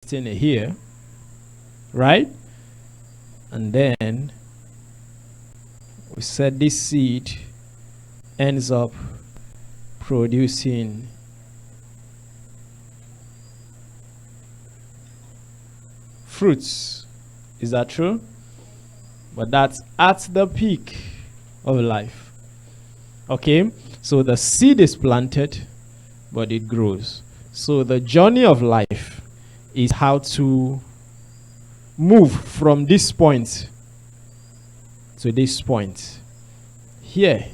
destiny here, right? And then we said this seed ends up producing fruits. Is that true? But that's at the peak of life. Okay? So the seed is planted, but it grows. So the journey of life is how to move from this point to this point. Here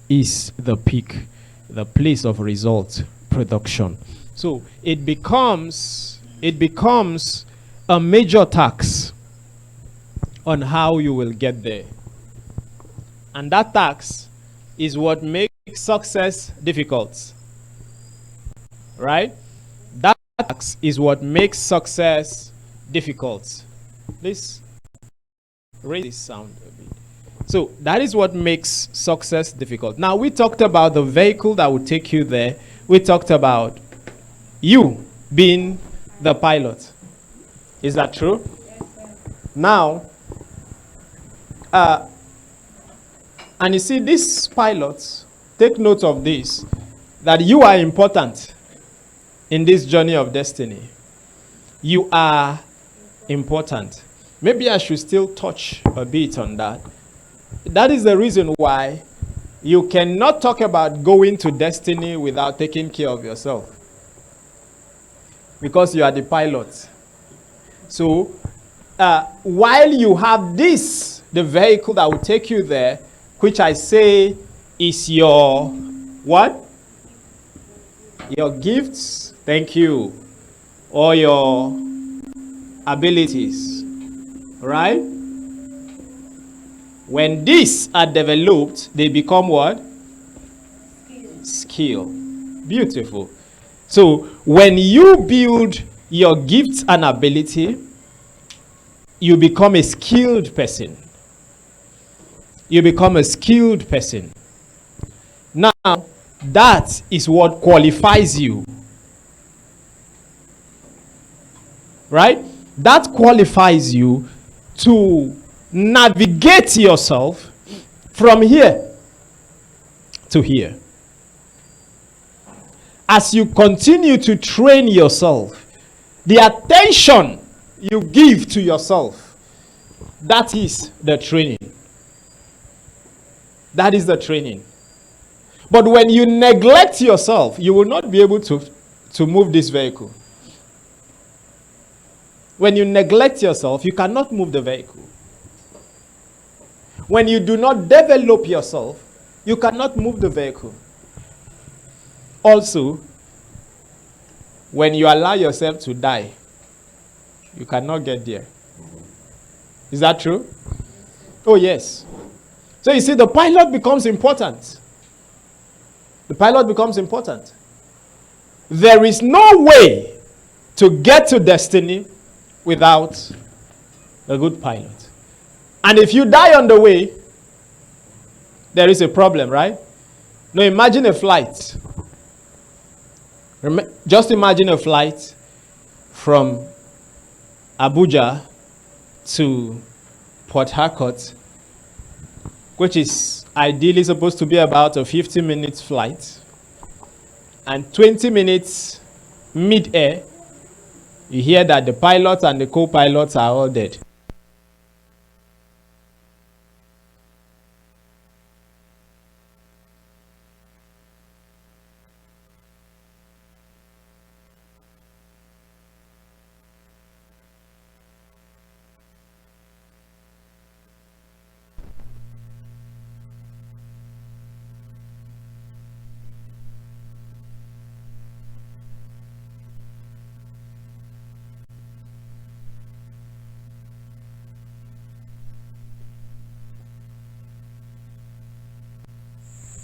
is the peak, the place of result production. So it becomes a major tax on how you will get there. And that tax is what makes success difficult. Right? That tax is what makes success difficult. Please raise this sound a bit. So that is what makes success difficult. Now we talked about the vehicle that would take you there. We talked about you being the pilot. Is that true? Yes, sir. Now, and you see, these pilots, take note of this, that you are important in this journey of destiny. You are important. Maybe I should still touch a bit on that. That is the reason why you cannot talk about going to destiny without taking care of yourself. Because you are the pilot. So, while you have this, the vehicle that will take you there, which I say is your what? Your gifts, thank you, or your abilities, right? When these are developed, they become what? Skill. Beautiful. So when you build your gifts and ability, you become a skilled person. You become a skilled person. Now, that is what qualifies you. Right? That qualifies you to navigate yourself from here to here. As you continue to train yourself, the attention you give to yourself, that is the training. That is the training. But when you neglect yourself, you will not be able to move this vehicle. When you neglect yourself, you cannot move the vehicle. When you do not develop yourself, you cannot move the vehicle. Also, when you allow yourself to die, you cannot get there. Is that true? Oh, yes. So you see, the pilot becomes important. The pilot becomes important. There is no way to get to destiny without a good pilot. And if you die on the way, there is a problem, right? Now imagine a flight. Just imagine a flight from Abuja to Port Harcourt, which is ideally supposed to be about a 50-minute flight, and 20 minutes mid-air, you hear that the pilot and the co-pilots are all dead.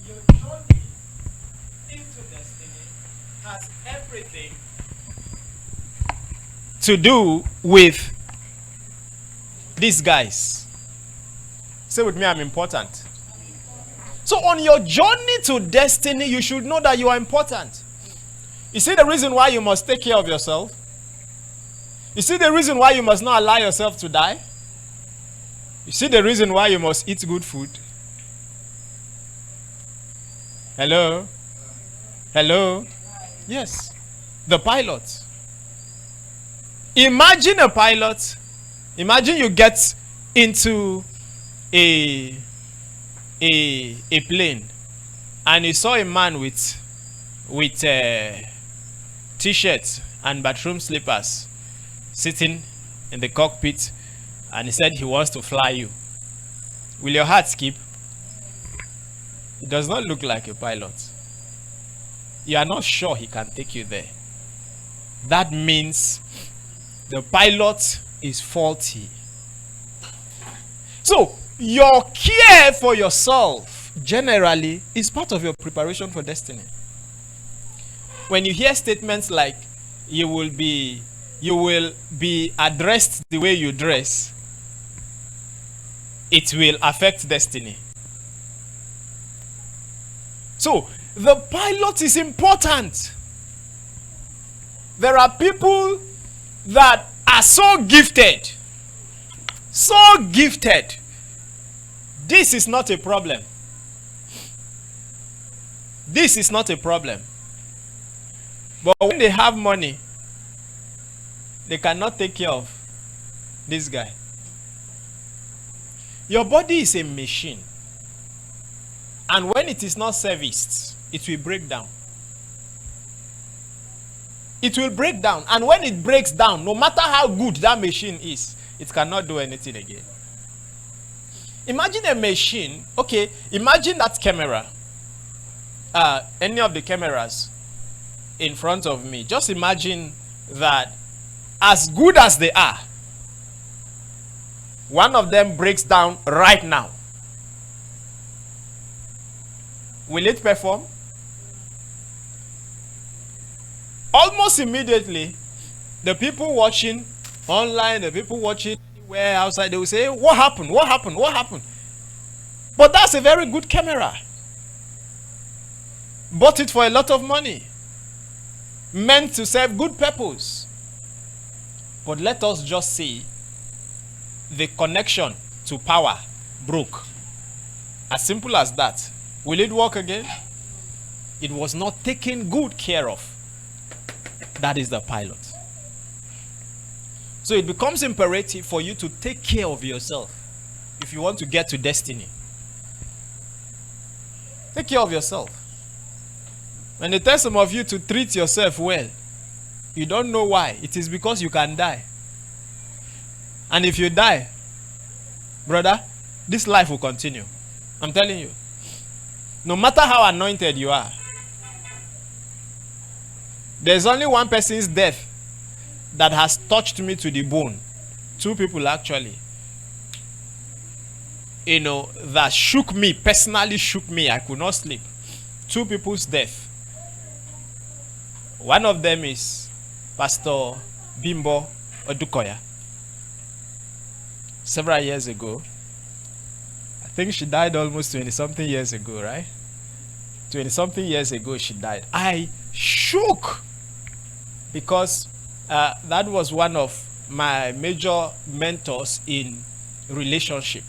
Your journey into destiny has everything to do with these guys. Say with me, I'm important. So on your journey to destiny, you should know that you are important. You see the reason why you must take care of yourself? You see the reason why you must not allow yourself to die? You see the reason why you must eat good food? Hello? Hello? Yes. The pilot. Imagine a pilot. Imagine you get into a plane and you saw a man with t-shirt and bathroom slippers sitting in the cockpit, and he said he wants to fly you. Will your heart skip? It does not look like a pilot. You are not sure he can take you there. That means the pilot is faulty. So, your care for yourself generally is part of your preparation for destiny. When you hear statements like you will be addressed the way you dress, it will affect destiny. So, the pilot is important. There are people that are so gifted. So gifted. This is not a problem. This is not a problem. But when they have money, they cannot take care of this guy. Your body is a machine. And when it is not serviced, it will break down. It will break down. And when it breaks down, no matter how good that machine is, it cannot do anything again. Imagine a machine. Okay, imagine that camera. Any of the cameras in front of me. Just imagine that as good as they are, one of them breaks down right now. Will it perform? Almost immediately, the people watching online, the people watching anywhere outside, they will say, what happened? What happened? What happened? But that's a very good camera. Bought it for a lot of money. Meant to serve good purpose. But let us just say the connection to power broke. As simple as that. Will it work again? It was not taken good care of. That is the pilot. So it becomes imperative for you to take care of yourself if you want to get to destiny. Take care of yourself. When they tell some of you to treat yourself well, you don't know why. It is because you can die. And if you die, brother, this life will continue. I'm telling you. No matter how anointed you are, there's only one person's death that has touched me to the bone. Two people actually. That shook me, personally shook me. I could not sleep. Two people's death. One of them is Pastor Bimbo Odukoya. Several years ago. I think she died almost 20-something years ago, right? 20-something years ago she died. I shook because that was one of my major mentors in relationship.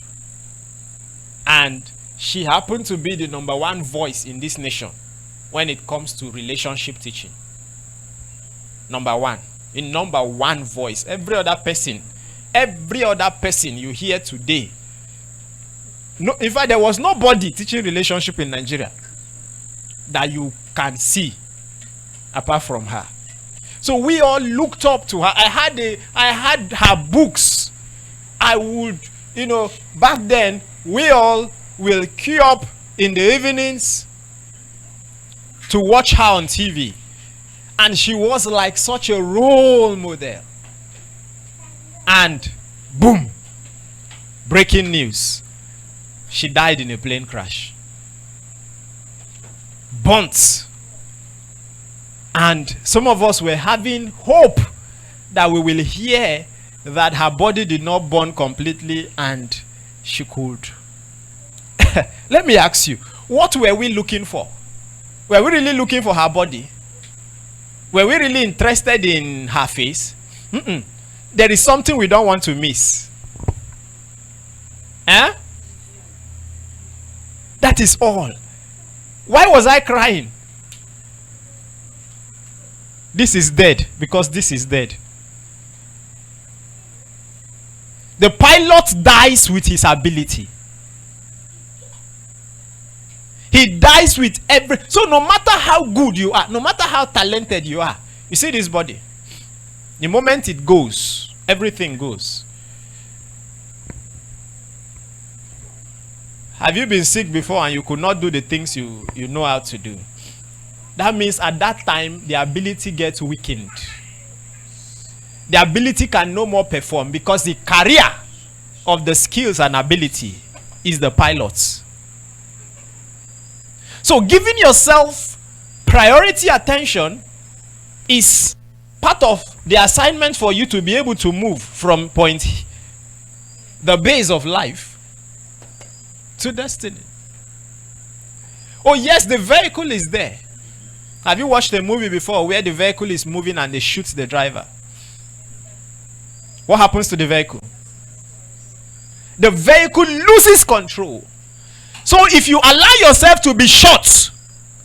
And she happened to be the #1 voice in this nation when it comes to relationship teaching. #1 voice. Every other person you hear today. No, in fact, there was nobody teaching relationship in Nigeria that you can see apart from her. So we all looked up to her. I had her books. I would, back then we all will queue up in the evenings to watch her on TV. And she was like such a role model. And boom, breaking news. She died in a plane crash. Burnt. And some of us were having hope that we will hear that her body did not burn completely and she could. Let me ask you, what were we looking for? Were we really looking for her body? Were we really interested in her face? there is something we don't want to miss. Eh? That is all. Why was I crying? This is dead because this is dead. The pilot dies with his ability. He dies with every. So no matter how good you are, no matter how talented you are, you see this body. The moment it goes, everything goes. Have you been sick before and you could not do the things you know how to do? That means at that time, the ability gets weakened. The ability can no more perform because the career of the skills and ability is the pilot's. So giving yourself priority attention is part of the assignment for you to be able to move from the base of life to destiny. Oh yes, the vehicle is there. Have you watched a movie before where the vehicle is moving and they shoot the driver? What happens to the vehicle? The vehicle loses control. So if you allow yourself to be shot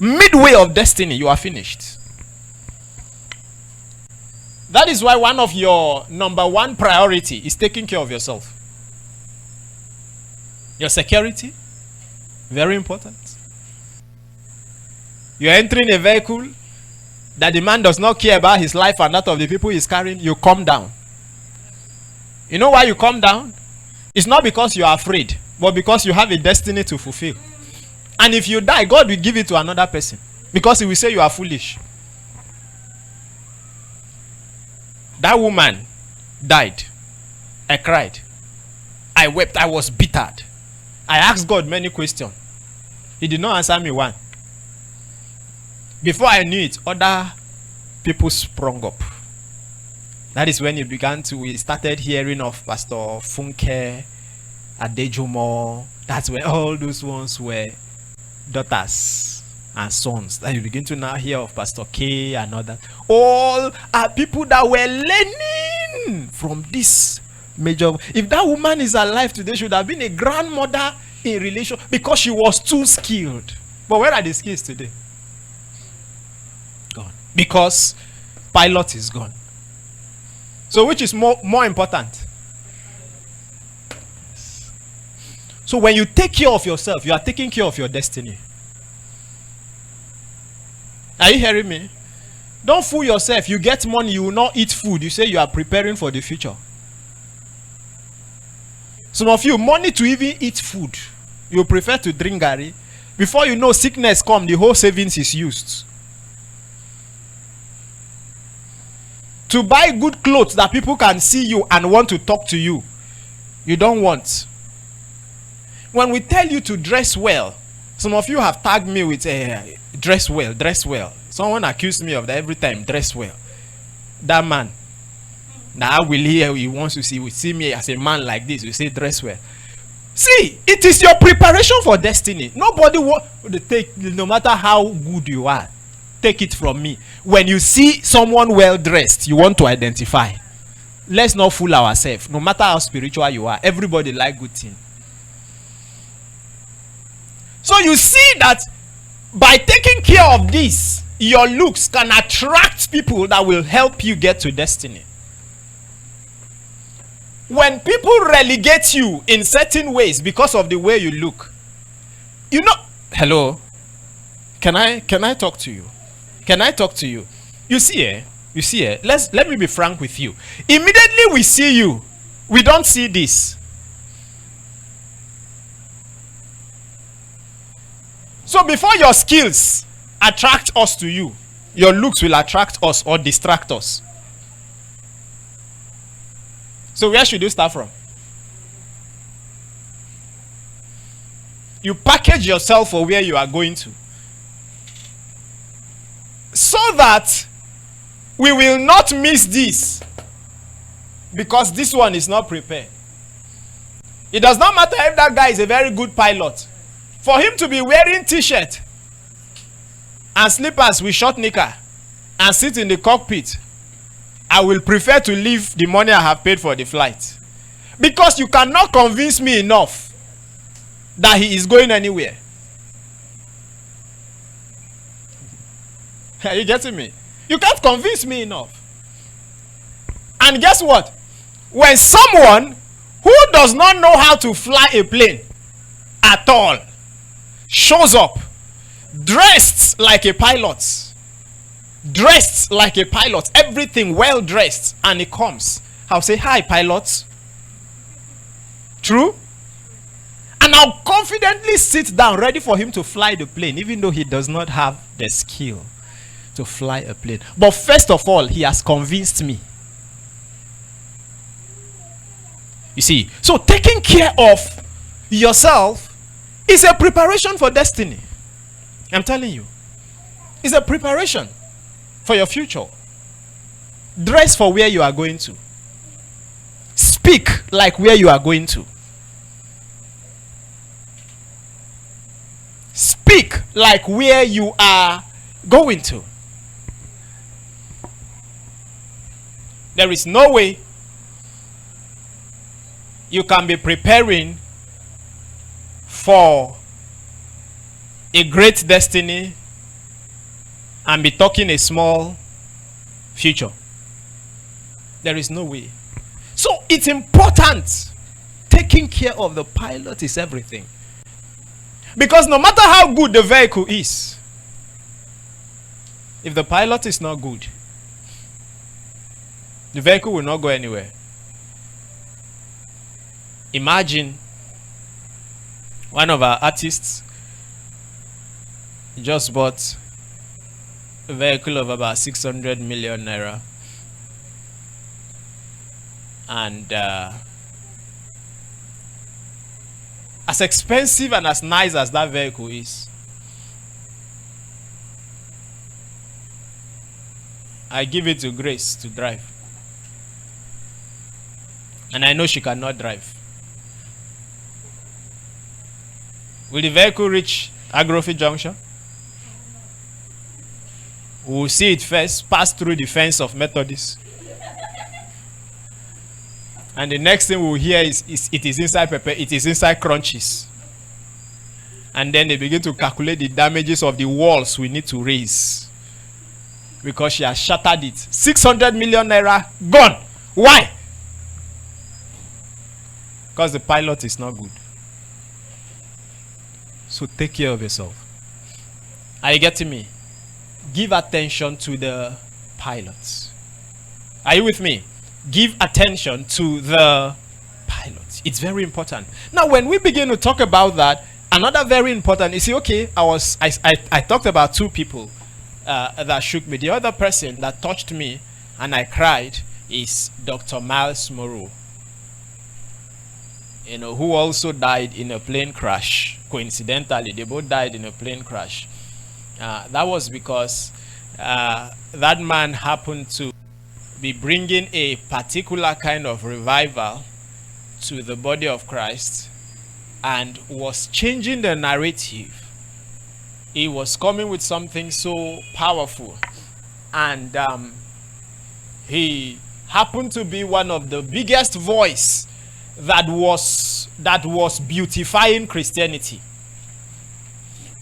midway of destiny, you are finished. That is why one of your number one priority is taking care of yourself. Your security, very important. You're entering a vehicle that the man does not care about his life and that of the people he's carrying, you calm down. You know why you calm down? It's not because you are afraid, but because you have a destiny to fulfill. And if you die, God will give it to another person because he will say you are foolish. That woman died. I cried. I wept. I was bittered. I asked God many questions. He did not answer me one. Before I knew it, other people sprung up. That is when we started hearing of Pastor Funke, Adejumo. That's when all those ones were daughters and sons. That you begin to now hear of Pastor K and all that. All are people that were learning from this major. If that woman is alive today, she should have been a grandmother in relation because she was too skilled. But where are the skills today? Gone. Because pilot is gone. So which is more important? So when you take care of yourself, you are taking care of your destiny. Are you hearing me? Don't fool yourself. You get money, you will not eat food. You say you are preparing for the future. Some of you, money to even eat food. You prefer to drink garri. Before you know sickness come, the whole savings is used. To buy good clothes that people can see you and want to talk to you, you don't want. When we tell you to dress well, some of you have tagged me with dress well, dress well. Someone accused me of that every time, dress well. That man, now will he wants to see me as a man like this, you say dress well. See, it is your preparation for destiny. Nobody wants to take, no matter how good you are, take it from me. When you see someone well dressed, you want to identify. Let's not fool ourselves. No matter how spiritual you are, everybody like good thing. So you see that by taking care of this, your looks can attract people that will help you get to destiny. When people relegate you in certain ways because of the way you look, you know, hello, can I talk to you? Can I talk to you? You see, let me be frank with you. Immediately we see you, we don't see this. So before your skills attract us to you, your looks will attract us or distract us. So where should you start from? You package yourself for where you are going to, so that we will not miss this, because this one is not prepared. It does not matter if that guy is a very good pilot. For him to be wearing t-shirt and slippers with short knicker and sit in the cockpit I will prefer to leave the money I have paid for the flight. Because you cannot convince me enough that he is going anywhere. Are you getting me? You can't convince me enough. And guess what? When someone who does not know how to fly a plane at all shows up dressed like a pilot, everything well dressed, and he comes, I'll say, "Hi, pilot." True? And I'll confidently sit down ready for him to fly the plane, even though he does not have the skill to fly a plane. But first of all, he has convinced me. You see, so taking care of yourself is a preparation for destiny. I'm telling you, it's a preparation for your future. Dress for where you are going to. Speak like where you are going to. Speak like where you are going to. There is no way you can be preparing for a great destiny and be talking a small future. There is no way. So it's important. Taking care of the pilot is everything. Because no matter how good the vehicle is, if the pilot is not good, the vehicle will not go anywhere. Imagine one of our artists just bought a vehicle of about 600 million naira, and as expensive and as nice as that vehicle is, I give it to Grace to drive, and I know she cannot drive. Will the vehicle reach Agrofi Junction? We'll see it first, pass through the fence of Methodist. And the next thing we'll hear is it is inside pepper, it is inside crunches. And then they begin to calculate the damages of the walls we need to raise. Because she has shattered it. 600 million naira gone. Why? Because the pilot is not good. So take care of yourself. Are you getting me? Give attention to the pilots. Are you with me? Give attention to the pilots. It's very important. Now, when we begin to talk about that, another very important, you see, okay, I talked about two people that shook me. The other person that touched me and I cried is Dr. Miles Monroe. You know, who also died in a plane crash. Coincidentally, they both died in a plane crash. That was because that man happened to be bringing a particular kind of revival to the body of Christ and was changing the narrative. He was coming with something so powerful, and he happened to be one of the biggest voice that was beautifying Christianity.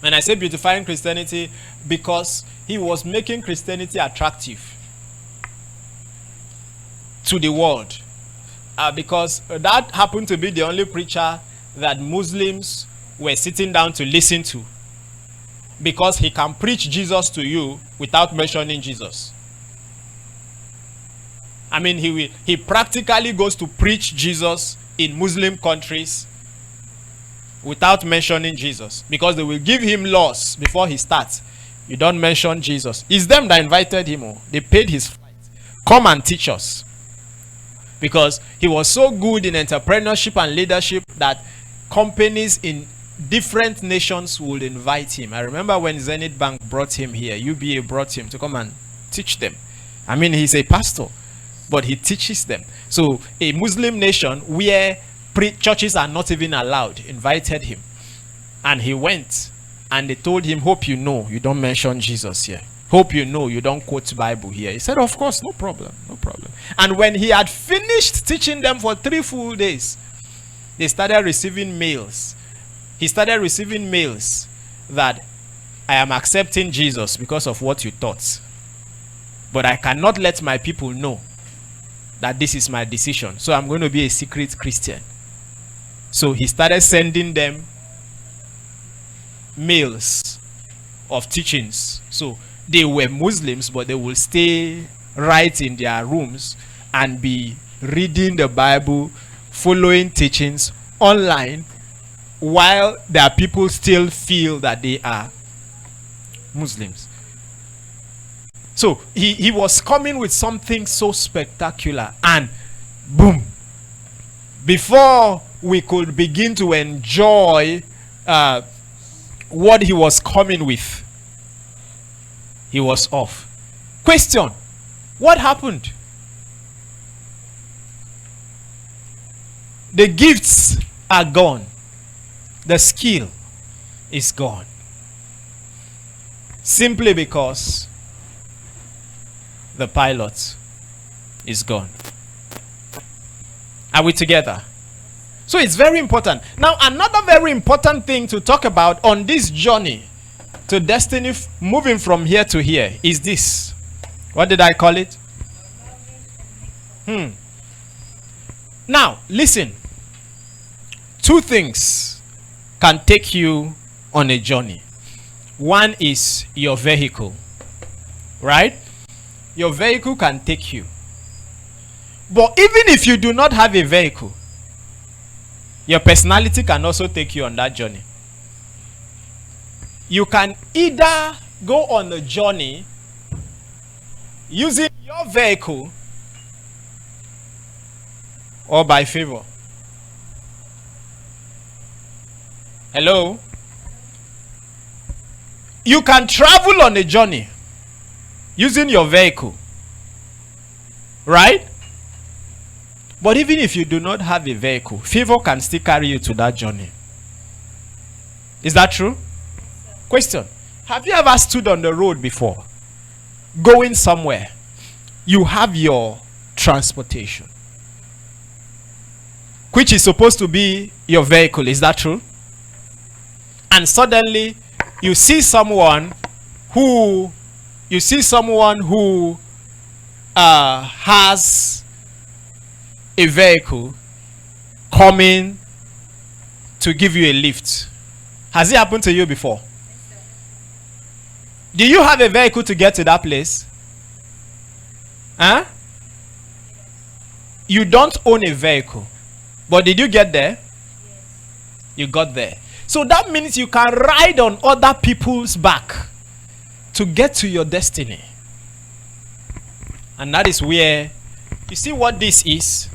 And I say beautifying Christianity because he was making Christianity attractive to the world, because that happened to be the only preacher that Muslims were sitting down to listen to, because he can preach Jesus to you without mentioning Jesus. I mean, he practically goes to preach Jesus in Muslim countries without mentioning Jesus, because they will give him laws before he starts. You don't mention Jesus. It's them that invited him. They paid his flight. Come and teach us. Because he was so good in entrepreneurship and leadership that companies in different nations would invite him. I remember when Zenith Bank brought him here, UBA brought him to come and teach them. I mean, he's a pastor, but he teaches them. So a Muslim nation where churches are not even allowed invited him, and he went, and they told him, hope you know you don't mention Jesus here. Hope you know you don't quote Bible here. He said, of course, no problem, no problem. And when he had finished teaching them for 3 full days, they started receiving mails. He started receiving mails that I am accepting Jesus because of what you taught. But I cannot let my people know that this is my decision. So I'm going to be a secret Christian. So he started sending them mails of teachings. So they were Muslims, but they will stay right in their rooms and be reading the Bible, following teachings online, while their people still feel that they are Muslims. So he was coming with something so spectacular, and boom, before we could begin to enjoy what he was coming with, he was off. Question: what happened? The gifts are gone. The skill is gone. Simply because the pilot is gone. Are we together? So it's very important. Now, another very important thing to talk about on this journey to destiny, moving from here to here, is this. What did I call it? Now, listen. 2 things can take you on a journey. One is your vehicle, right? Your vehicle can take you. But even if you do not have a vehicle, your personality can also take you on that journey. You can either go on a journey using your vehicle or by favor. Hello? You can travel on a journey using your vehicle, right? But even if you do not have a vehicle, favor can still carry you to that journey. Is that true? Question: have you ever stood on the road before, going somewhere? You have your transportation, which is supposed to be your vehicle. Is that true? And suddenly you see someone who has a vehicle coming to give you a lift. Has it happened to you before? Do you have a vehicle to get to that place? Huh? You don't own a vehicle, but did you get there? You got there. So that means you can ride on other people's back to get to your destiny. And that is where, you see what this is?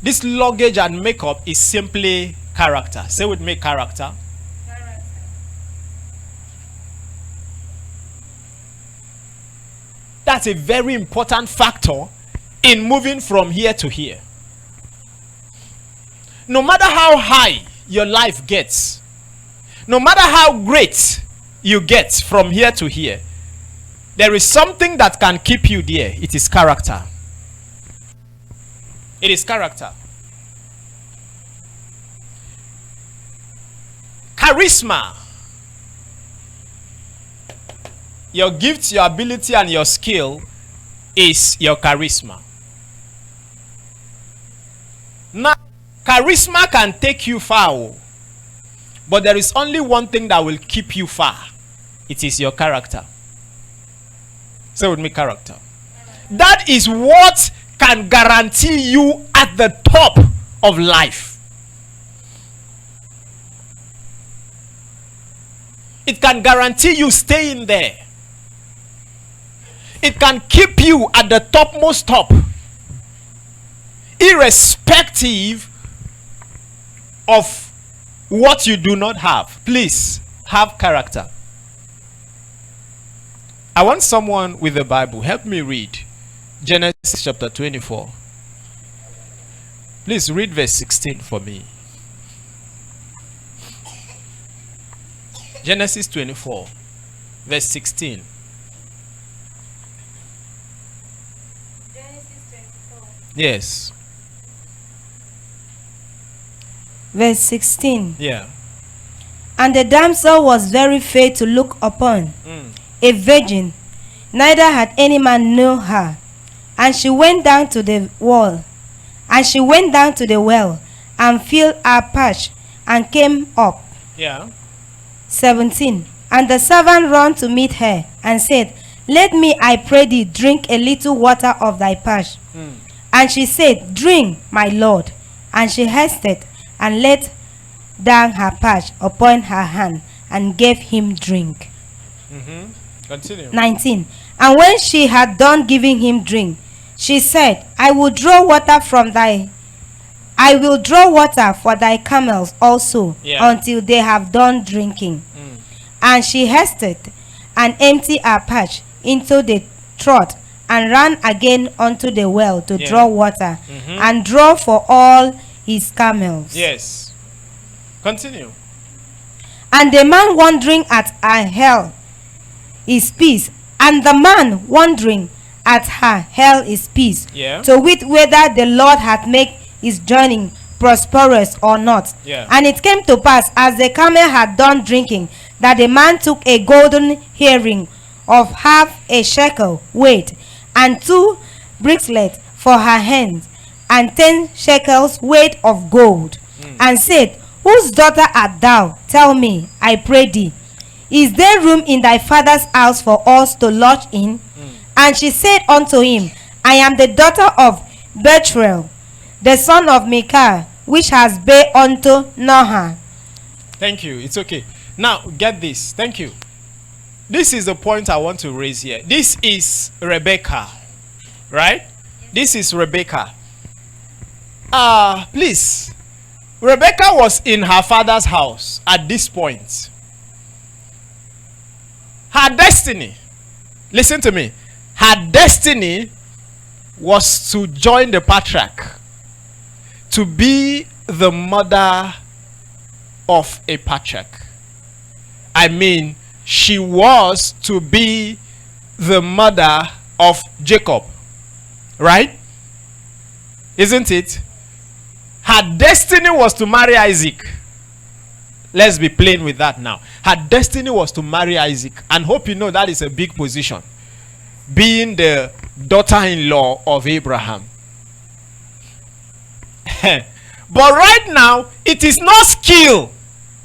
This luggage and makeup is simply character. Say with me, character. That's a very important factor in moving from here to here. No matter how high your life gets, no matter how great you get from here to here, there is something that can keep you there. It is character. It is character. Charisma. Your gifts, your ability, and your skill is your charisma. Now, charisma can take you far, but there is only one thing that will keep you far. It is your character. Say with me, character. That is what can guarantee you at the top of life. It can guarantee you staying there. It can keep you at the topmost top, irrespective of what you do not have. Please have character. I want someone with the Bible. Help me read Genesis chapter 24. Please read verse 16 for me. Genesis 24, verse 16. Yes. Verse 16. Yeah. And the damsel was very fair to look upon, a virgin, neither had any man known her. And she went down to the well, and filled her patch, and came up. Yeah. 17. And the servant ran to meet her, and said, Let me, I pray thee, drink a little water of thy patch. And she said, Drink, my lord. And she hasted, and let down her patch upon her hand, and gave him drink. Continue. 19. And when she had done giving him drink, she said, I will draw water for thy camels also, until they have done drinking. And she hasted, and emptied her patch into the trough, and ran again unto the well to draw water, and draw for all his camels. Yes. Continue. And the man wondering at her hell is peace, and the man wondering at her hell is peace, to wit whether the Lord hath made his journey prosperous or not. And it came to pass, as the camel had done drinking, that the man took a golden earring of half a shekel weight, and 2 bracelets for her hands, and 10 shekels weight of gold, and said, Whose daughter art thou? Tell me, I pray thee. Is there room in thy father's house for us to lodge in? And she said unto him, I am the daughter of Bethuel, the son of Micah, which has bare unto Noah. Thank you. It's okay. Now, get this. Thank you. This is the point I want to raise here. This is Rebecca. Right? This is Rebecca. Please. Rebecca was in her father's house at this point. Her destiny, listen to me, her destiny was to join the patriarch, to be the mother of a patriarch. I mean, she was to be the mother of Jacob, right? Isn't it? Her destiny was to marry Isaac. Let's be plain with that now. Her destiny was to marry Isaac. And hope you know that is a big position, being the daughter-in-law of Abraham. But right now, it is not skill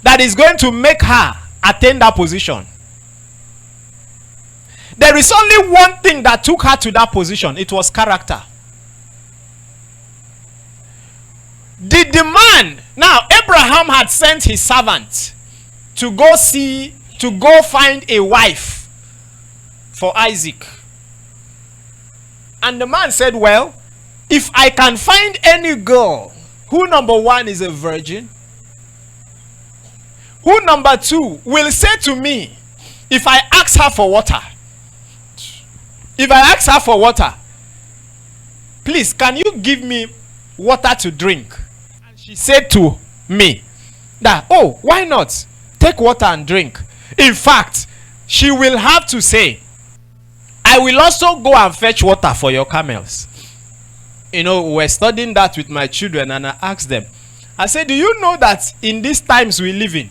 that is going to make her attain that position. There is only one thing that took her to that position. It was character. Did the man, now Abraham had sent his servant to go find a wife for Isaac. And the man said, well, if I can find any girl who, number 1, is a virgin, who, number 2, will say to me, if I ask her for water, please, can you give me water to drink? And she said to me that, oh, why not? Take water and drink. In fact, she will have to say, I will also go and fetch water for your camels. You know, we're studying that with my children, and I asked them, I said, do you know that in these times we live in,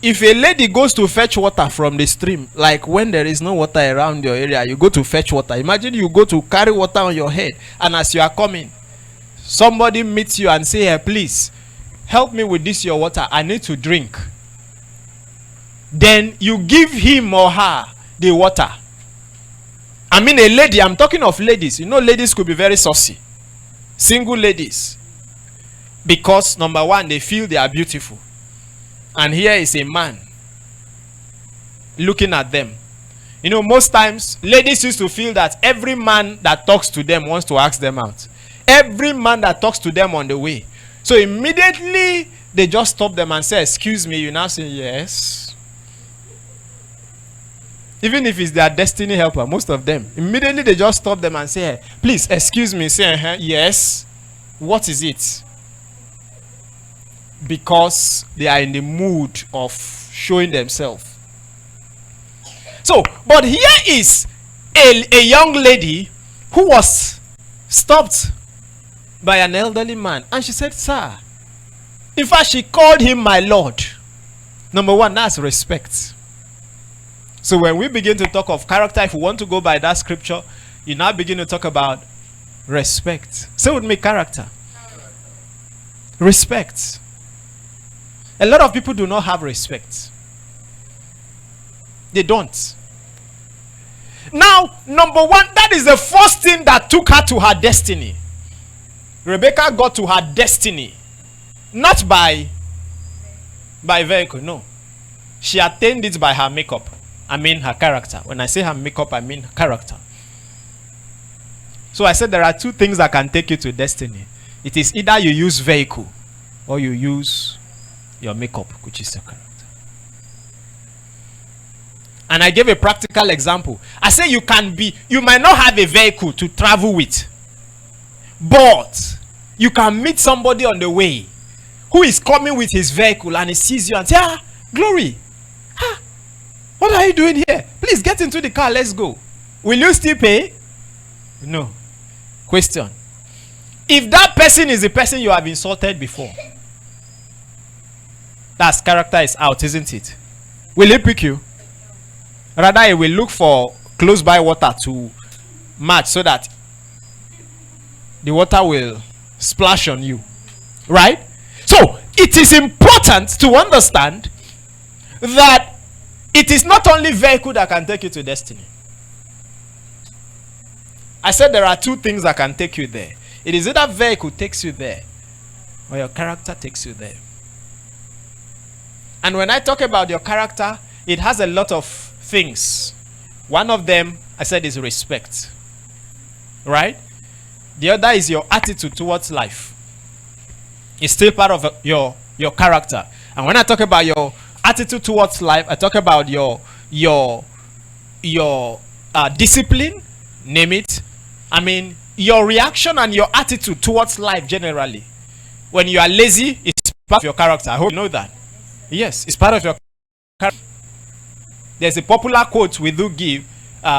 if a lady goes to fetch water from the stream, like when there is no water around your area, you go to fetch water. Imagine you go to carry water on your head, and as you are coming, somebody meets you and say, hey, please, help me with this your water. I need to drink. Then you give him or her the water. I mean a lady, I'm talking of ladies. You know, ladies could be very saucy. Single ladies. Because, number 1, they feel they are beautiful. And here is a man looking at them. You know, most times, ladies used to feel that every man that talks to them wants to ask them out. Every man that talks to them on the way. So immediately, they just stop them and say, excuse me. You now say, yes. Even if it's their destiny helper, most of them, immediately they just stop them and say, hey, please, excuse me. Say, yes. What is it? Because they are in the mood of showing themselves. So, but here is a young lady who was stopped by an elderly man, and she said, "Sir," in fact, she called him my Lord. Number one, that's respect. So when we begin to talk of character, if we want to go by that scripture, you now begin to talk about respect. Say with me, character. Respect. A lot of people do not have respect. They don't. Now, number one, that is the first thing that took her to her destiny. Rebecca got to her destiny not by vehicle, no. She attained it by her makeup. I mean her character. When I say her makeup, I mean her character. So I said there are two things that can take you to destiny. It is either you use vehicle or you use your makeup, which is your character. And I gave a practical example. I say you might not have a vehicle to travel with, but you can meet somebody on the way who is coming with his vehicle, and he sees you and say, "Ah, Glory, what are you doing here? Please get into the car, let's go." Will you still pay? No. Question. If that person is the person you have insulted before, that's character is out, isn't it? Will he pick you? Rather, he will look for close by water to match so that the water will splash on you. Right? So, it is important to understand that it is not only vehicle that can take you to destiny. I said there are two things that can take you there. It is either vehicle takes you there or your character takes you there. And when I talk about your character, it has a lot of things. One of them, I said, is respect. Right? The other is your attitude towards life. It's still part of your character. And when I talk about your attitude towards life, I talk about your discipline, name it. I mean, your reaction and your attitude towards life generally. When you are lazy, it's part of your character. I hope you know that. Yes, it's part of your character. There's a popular quote we do give.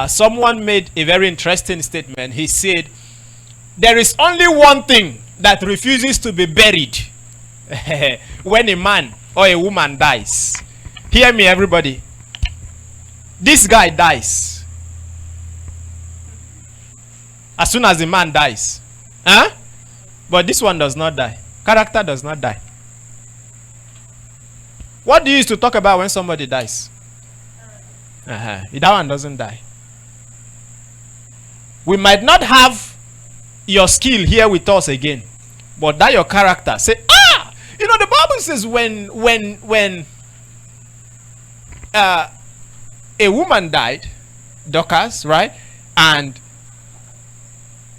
Someone made a very interesting statement. He said, "There is only one thing that refuses to be buried when a man or a woman dies." Hear me, everybody. This guy dies. As soon as the man dies. But this one does not die. Character does not die. What do you use to talk about when somebody dies? That one doesn't die. We might not have your skill here with us again, but that your character. Say, you know, the Bible says when a woman died, Dorcas, right? And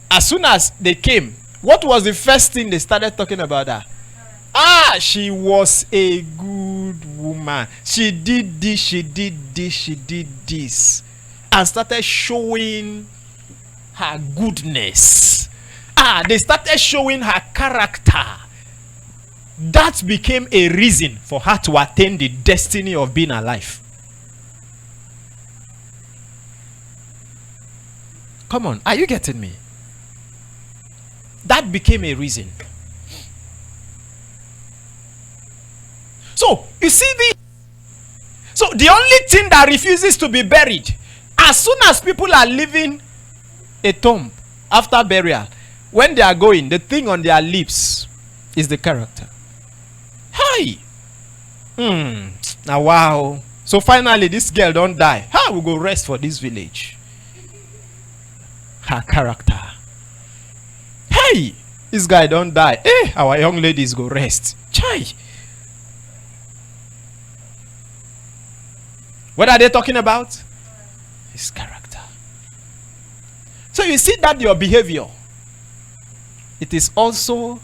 as soon as they came, what was the first thing they started talking about her? She was a good woman. She did this, she did this, she did this. And started showing her goodness. They started showing her character. That became a reason for her to attain the destiny of being alive. Come on, are you getting me? That became a reason. So, you see so the only thing that refuses to be buried, as soon as people are leaving a tomb after burial, when they are going, the thing on their lips is the character. Hi. Now wow. So finally this girl don't die. How we go rest for this village? Her character. Hey, this guy don't die. Our young ladies go rest. Chai. What are they talking about? His character. So you see that your behavior, it is also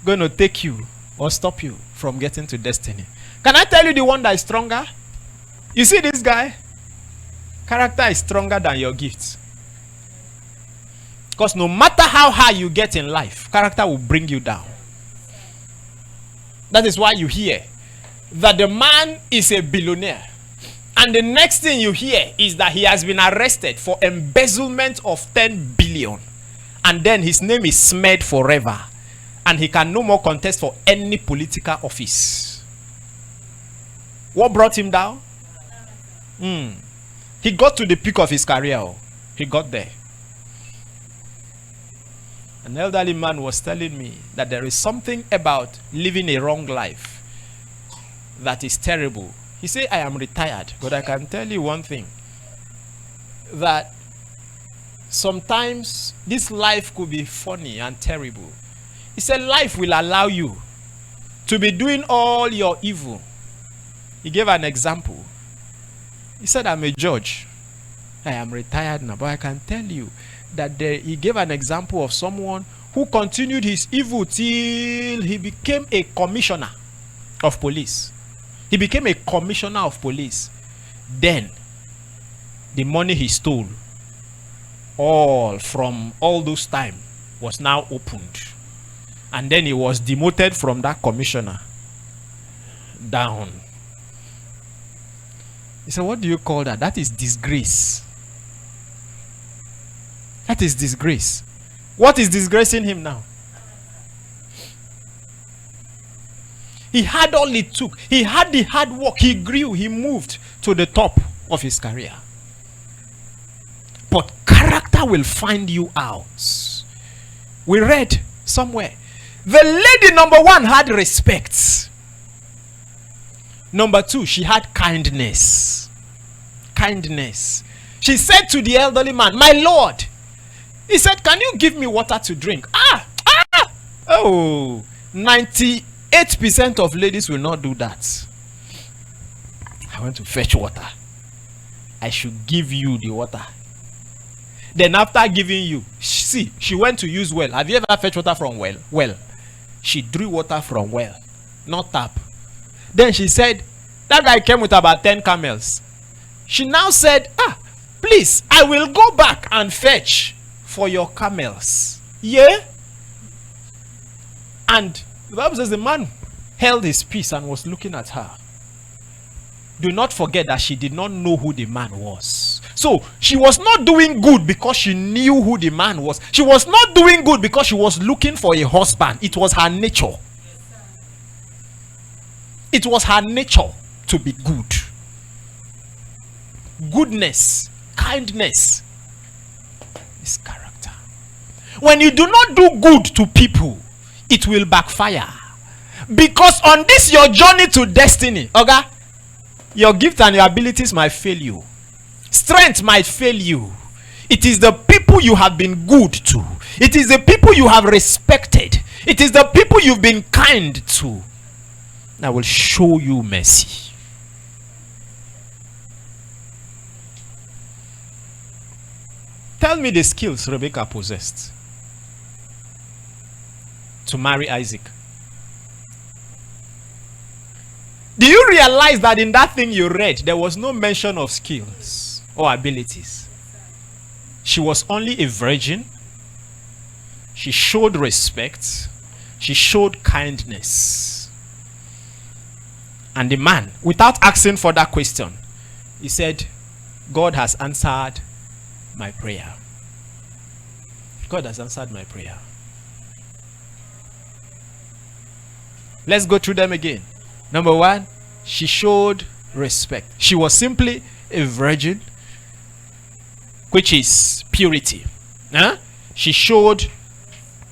going to take you or stop you from getting to destiny. Can I tell you the one that is stronger? You see this guy? Character is stronger than your gifts. Because no matter how high you get in life, character will bring you down. That is why you hear that the man is a billionaire. And the next thing you hear is that he has been arrested for embezzlement of 10 billion. and then his name is smeared forever, and he can no more contest for any political office. What brought him down? He got to the peak of his career. He got there. An elderly man was telling me that there is something about living a wrong life that is terrible. He said, I am retired, but I can tell you one thing, that sometimes this life could be funny and terrible. He said life will allow you to be doing all your evil. He gave an example. He said, I'm a judge. I am retired now, but I can tell you that he gave an example of someone who continued his evil till he became a commissioner of police. He became a commissioner of police. Then the money he stole all from all those time was now opened, and then he was demoted from that commissioner down. He said, what do you call that? That is disgrace. That is disgrace. What is disgracing him now? He had all it took. He had the hard work. He grew. He moved to the top of his career. But character will find you out. We read somewhere. The lady number one had respect. Number two, she had kindness. Kindness. She said to the elderly man, my lord. He said, can you give me water to drink? Oh, 98% of ladies will not do that. I want to fetch water. I should give you the water. Then after giving you, see, she went to use well. Have you ever fetched water from well? Well, she drew water from well, not tap. Then she said, that guy came with about 10 camels. She now said, please, I will go back and fetch for your camels. Yeah? And the Bible says the man held his peace and was looking at her. Do not forget that she did not know who the man was. So she was not doing good because she knew who the man was. She was not doing good because she was looking for a husband. It was her nature. It was her nature to be good. Goodness, kindness is character. When you do not do good to people, it will backfire. Because on this your journey to destiny, okay, your gift and your abilities might fail you. Strength might fail you. It is the people you have been good to. It is the people you have respected. It is the people you've been kind to that will show you mercy. Tell me the skills Rebecca possessed to marry Isaac. Do you realize that in that thing you read, there was no mention of skills or abilities? She was only a virgin. She showed respect. She showed kindness. And the man, without asking for that question, he said, God has answered my prayer. God has answered my prayer. Let's go through them again. Number one, she showed respect. She was simply a virgin, which is purity. She showed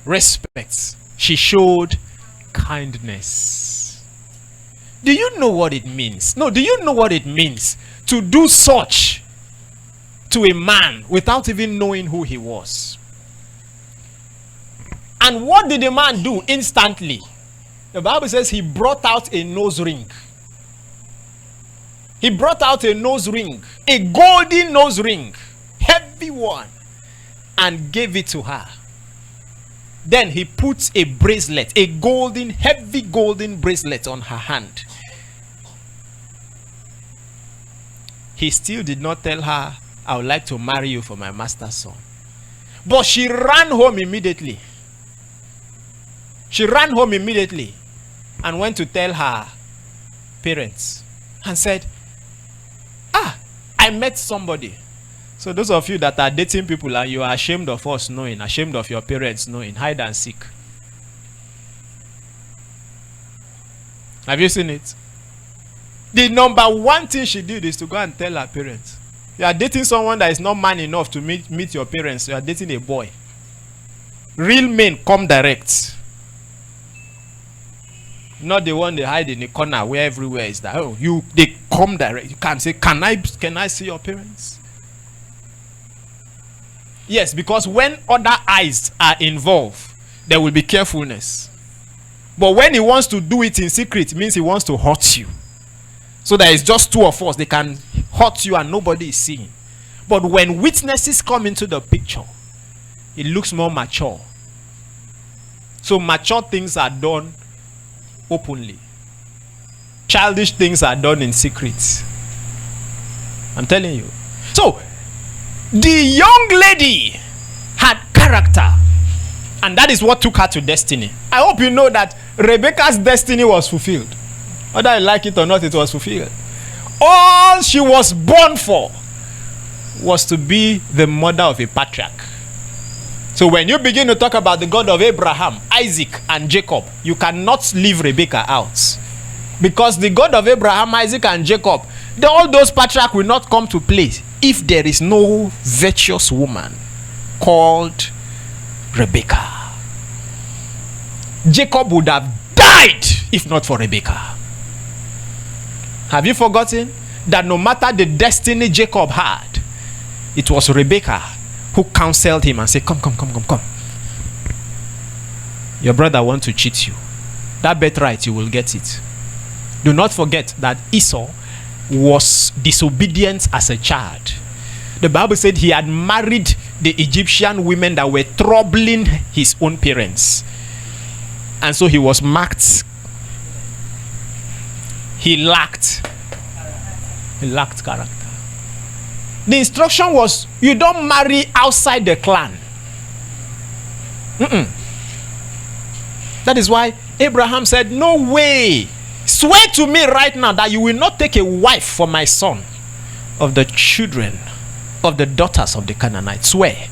respect. She showed kindness. Do you know what it means? No, do you know what it means to do such to a man without even knowing who he was? And what did the man do instantly? The Bible says he brought out a nose ring. He brought out a nose ring, a golden nose ring, heavy one, and gave it to her. Then he puts a bracelet, a golden, heavy golden bracelet on her hand. He still did not tell her, I would like to marry you for my master's son. But she ran home immediately. She ran home immediately and went to tell her parents and said, I met somebody. So those of you that are dating people and you are ashamed of us knowing, ashamed of your parents knowing, hide and seek. Have you seen it? The number one thing she did is to go and tell her parents. You are dating someone that is not man enough to meet your parents. You are dating a boy. Real men come direct. Not the one they hide in the corner where everywhere is that. Oh, they come direct. You can't say, can I see your parents? Yes, because when other eyes are involved, there will be carefulness. But when he wants to do it in secret, it means he wants to hurt you. So there is just two of us. They can hurt you and nobody is seeing. But when witnesses come into the picture, it looks more mature. So mature things are done openly. Childish things are done in secret. I'm telling you. So the young lady had character, and that is what took her to destiny. I hope you know that Rebecca's destiny was fulfilled. Whether you like it or not, it was fulfilled. All she was born for was to be the mother of a patriarch. So when you begin to talk about the God of Abraham, Isaac, and Jacob, you cannot leave Rebecca out. Because the God of Abraham, Isaac, and Jacob, all those patriarchs will not come to play if there is no virtuous woman called Rebecca. Jacob would have died if not for Rebecca. Have you forgotten that no matter the destiny Jacob had, it was Rebecca who counseled him and said, come. Your brother wants to cheat you. That birthright, you will get it. Do not forget that Esau was disobedient as a child. The Bible said he had married the Egyptian women that were troubling his own parents. And so he was marked. He lacked character. The instruction was, you don't marry outside the clan. That is why Abraham said, no way. Swear to me right now that you will not take a wife for my son of the children of the daughters of the Canaanites. Swear.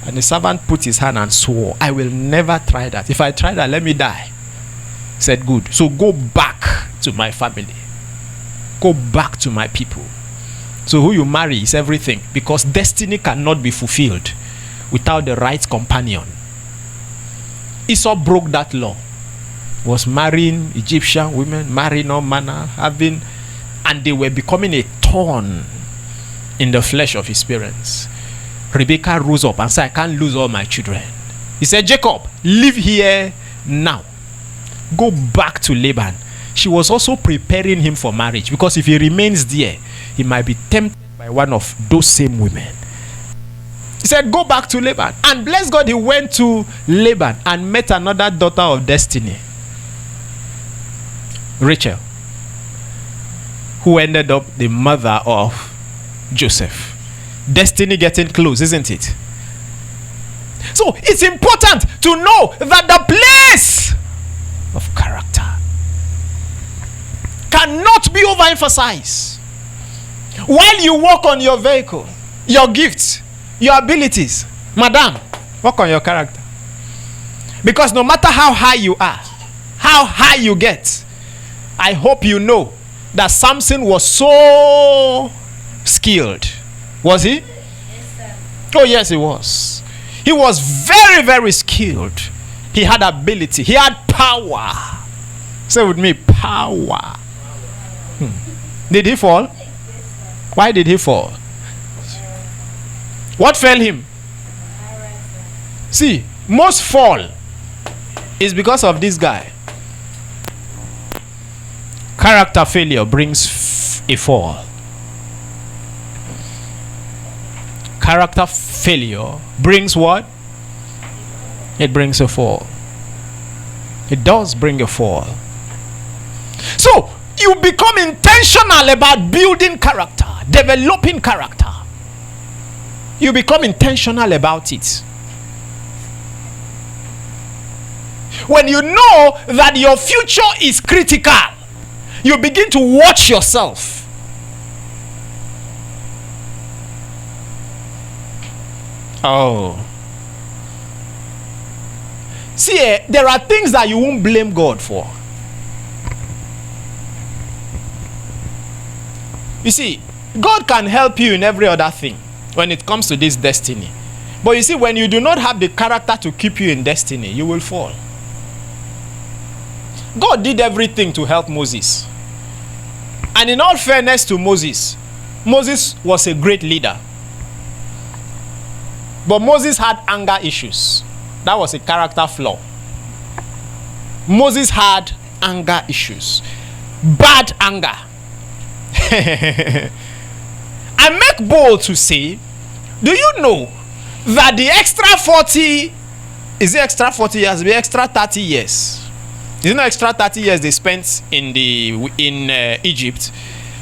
And the servant put his hand and swore, I will never try that. If I try that, let me die. He said, good. So go back to my family. Go back to my people. So who you marry is everything, because destiny cannot be fulfilled without the right companion. Esau broke that law. Was marrying Egyptian women, marrying all manner, and they were becoming a thorn in the flesh of his parents. Rebecca rose up and said, I can't lose all my children. He said, Jacob, live here now. Go back to Laban. She was also preparing him for marriage, because if he remains there, he might be tempted by one of those same women. He said, go back to Laban. And bless God, he went to Laban and met another daughter of destiny, Rachel, who ended up the mother of Joseph. Destiny getting close, isn't it? So it's important to know that the place of character cannot be overemphasized. While you work on your vehicle, your gifts, your abilities, madam, work on your character. Because no matter how high you are, how high you get, I hope you know that Samson was so skilled. Was he? Oh yes, he was. He was very, very skilled. He had ability. He had power. Say with me, power. Did he fall? Why did he fall? What fell him? See, most fall is because of this guy. Character failure brings a fall. Character failure brings what? It brings a fall. It does bring a fall. So, you become intentional about building character, developing character. You become intentional about it. When you know that your future is critical, you begin to watch yourself. Oh. See, there are things that you won't blame God for. You see, God can help you in every other thing when it comes to this destiny. But you see, when you do not have the character to keep you in destiny, you will fall. God did everything to help Moses. And in all fairness to Moses, Moses was a great leader. But Moses had anger issues. That was a character flaw. Moses had anger issues. Bad anger. I make bold to say, do you know that the extra 40, is it extra 40 years? Be extra 30 years. Is it not extra 30 years they spent in Egypt?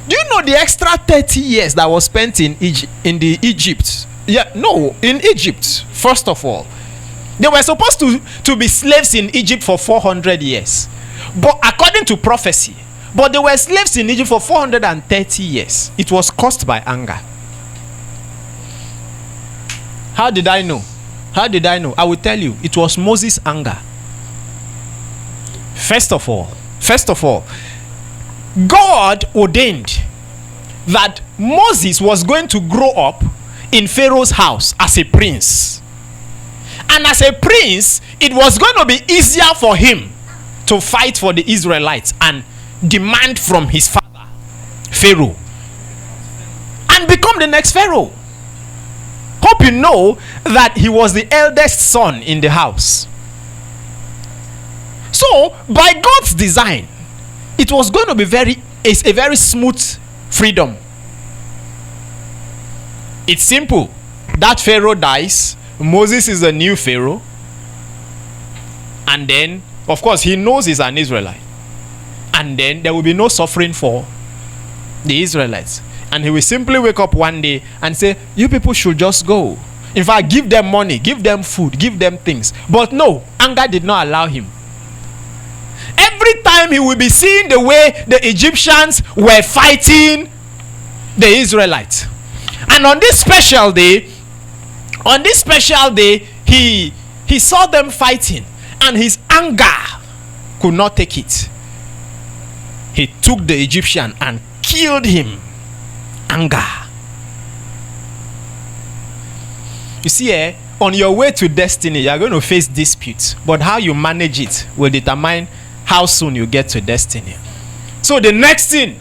Do you know the extra 30 years that was spent in Egypt? Yeah, no, in Egypt, first of all. They were supposed to be slaves in Egypt for 400 years. But according to prophecy, but they were slaves in Egypt for 430 years. It was caused by anger. How did I know? How did I know? I will tell you. It was Moses' anger. First of all, God ordained that Moses was going to grow up in Pharaoh's house as a prince. And as a prince, it was going to be easier for him to fight for the Israelites and demand from his father, Pharaoh, and become the next Pharaoh. Hope you know that he was the eldest son in the house. So, by God's design, it was going to be a very smooth freedom. It's simple. That Pharaoh dies. Moses is the new Pharaoh. And then, of course, he knows he's an Israelite. And then there will be no suffering for the Israelites. And he will simply wake up one day and say, you people should just go. In fact, give them money, give them food, give them things. But no, anger did not allow him. Every time he will be seeing the way the Egyptians were fighting the Israelites. And on this special day, he saw them fighting, and his anger could not take it. He took the Egyptian and killed him. Anger. You see, on your way to destiny, you are going to face disputes, but how you manage it will determine how soon you get to destiny. So the next thing,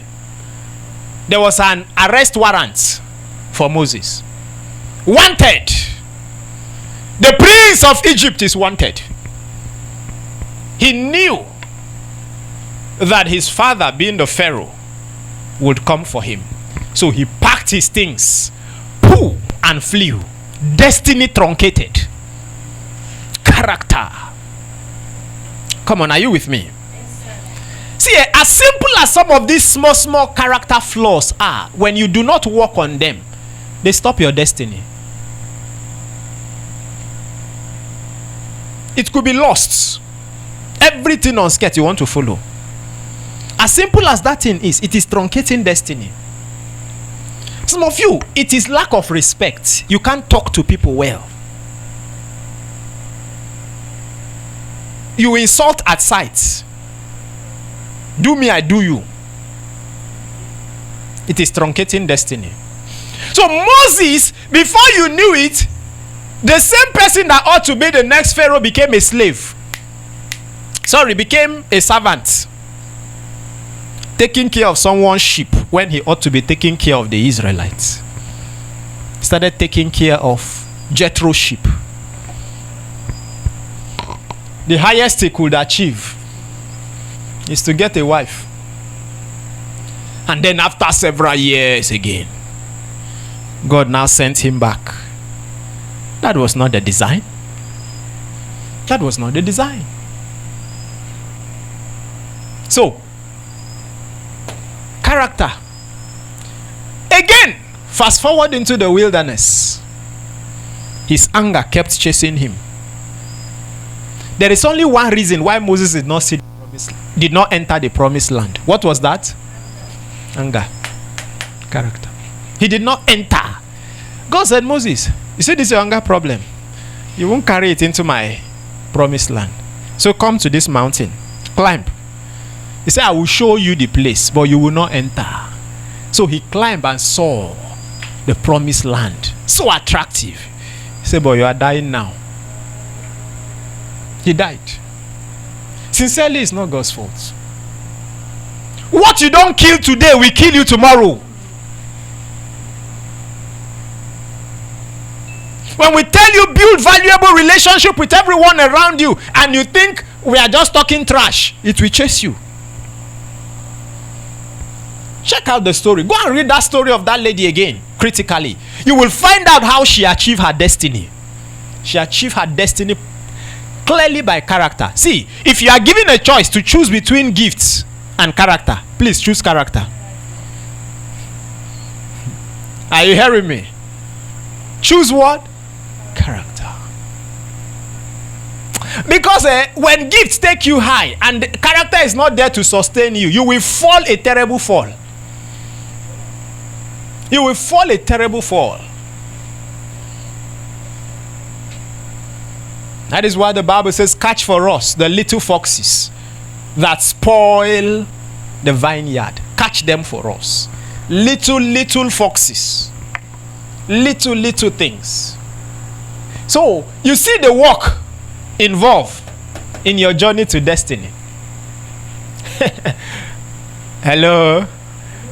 there was an arrest warrant for Moses. Wanted. The prince of Egypt is wanted. He knew that his father, being the Pharaoh, would come for him. So he packed his things, pooh, and flew. Destiny truncated. Character. Come on, are you with me? See, as simple as some of these small character flaws are, when you do not work on them, they stop your destiny. It could be lost. Everything on sketch you want to follow. As simple as that thing is, it is truncating destiny. Some of you, it is lack of respect. You can't talk to people well. You insult at sight. Do me, I do you. It is truncating destiny. So Moses, before you knew it, the same person that ought to be the next Pharaoh became a slave. Became a servant. Taking care of someone's sheep when he ought to be taking care of the Israelites. Started taking care of Jethro's sheep. The highest he could achieve is to get a wife. And then after several years again, God now sent him back. That was not the design. That was not the design. So, character. Again, fast forward into the wilderness. His anger kept chasing him. There is only one reason why Moses did not enter the promised land. What was that? Anger. Character. He did not enter. God said, Moses, You see this hunger problem? You won't carry it into my promised land. So come to this mountain. Climb. He said, I will show you the place, but you will not enter. So he climbed and saw the promised land. So attractive. He said, but you are dying now. He died. Sincerely, it's not God's fault. What you don't kill today will kill you tomorrow. When we tell you build valuable relationship with everyone around you and you think we are just talking trash, it will chase you. Check out the story. Go and read that story of that lady again critically. You will find out how she achieved her destiny. She achieved her destiny clearly by character. See, if you are given a choice to choose between gifts and character, please choose character. Are you hearing me? Choose what? Character. Because when gifts take you high and the character is not there to sustain you, you will fall a terrible fall. You will fall a terrible fall. That is why the Bible says, catch for us the little foxes that spoil the vineyard. Catch them for us. Little foxes. Little things. So, you see the work involved in your journey to destiny. Hello?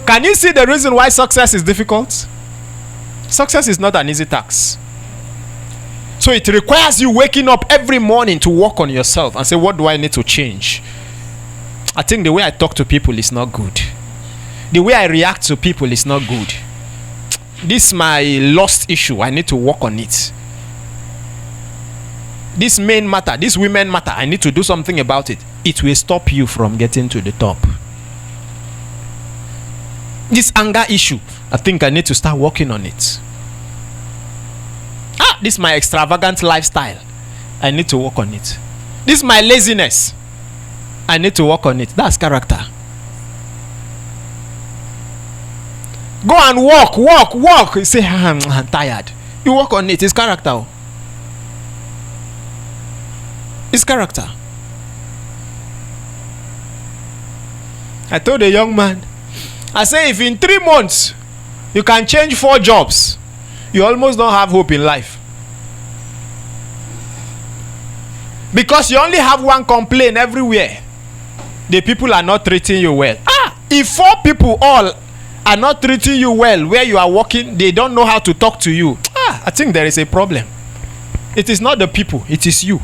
Can you see the reason why success is difficult? Success is not an easy task. So it requires you waking up every morning to work on yourself and say, what do I need to change? I think the way I talk to people is not good. The way I react to people is not good. This is my lost issue. I need to work on it. This men matter. This women matter. I need to do something about it. It will stop you from getting to the top. This anger issue, I think I need to start working on it. This is my extravagant lifestyle. I need to work on it. This is my laziness. I need to work on it. That's character. Go and walk. You say, I'm tired. You work on it. It's character. It's character. I told a young man, I say, if in 3 months you can change 4 jobs, you almost don't have hope in life. Because you only have one complaint everywhere. The people are not treating you well. If 4 people all are not treating you well where you are working, they don't know how to talk to you. I think there is a problem. It is not the people, it is you.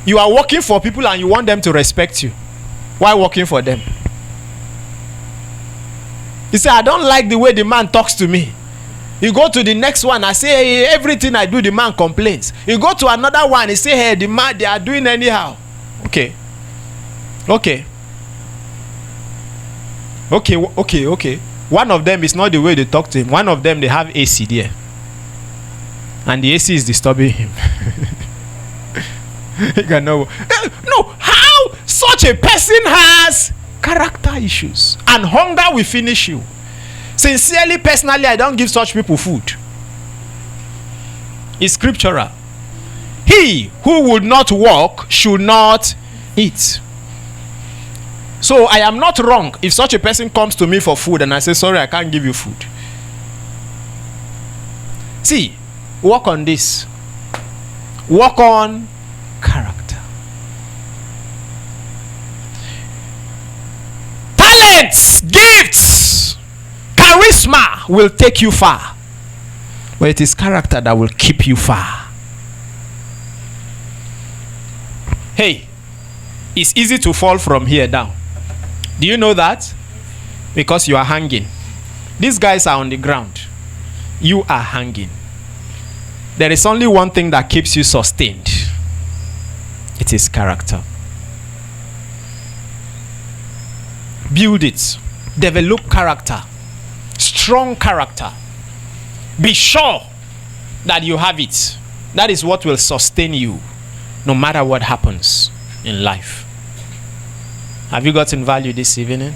You are working for people and you want them to respect you. Why working for them? You say, I don't like the way the man talks to me. You go to the next one, I say, hey, everything I do, the man complains. You go to another one, he say, hey, the man, they are doing anyhow. Okay. One of them is not the way they talk to him. One of them, they have AC there. And the AC is disturbing him. No, how such a person has character issues and hunger will finish you. Sincerely, personally, I don't give such people food. It's scriptural. He who would not walk should not eat. So I am not wrong if such a person comes to me for food and I say, sorry, I can't give you food. See, work on this. Work on character. Talents, gifts, charisma will take you far. But it is character that will keep you far. Hey, it's easy to fall from here down. Do you know that? Because you are hanging. These guys are on the ground. You are hanging. There is only one thing that keeps you sustained. It is character. Build it. Develop character. Strong character. Be sure that you have it. That is what will sustain you no matter what happens in life. Have you gotten value this evening?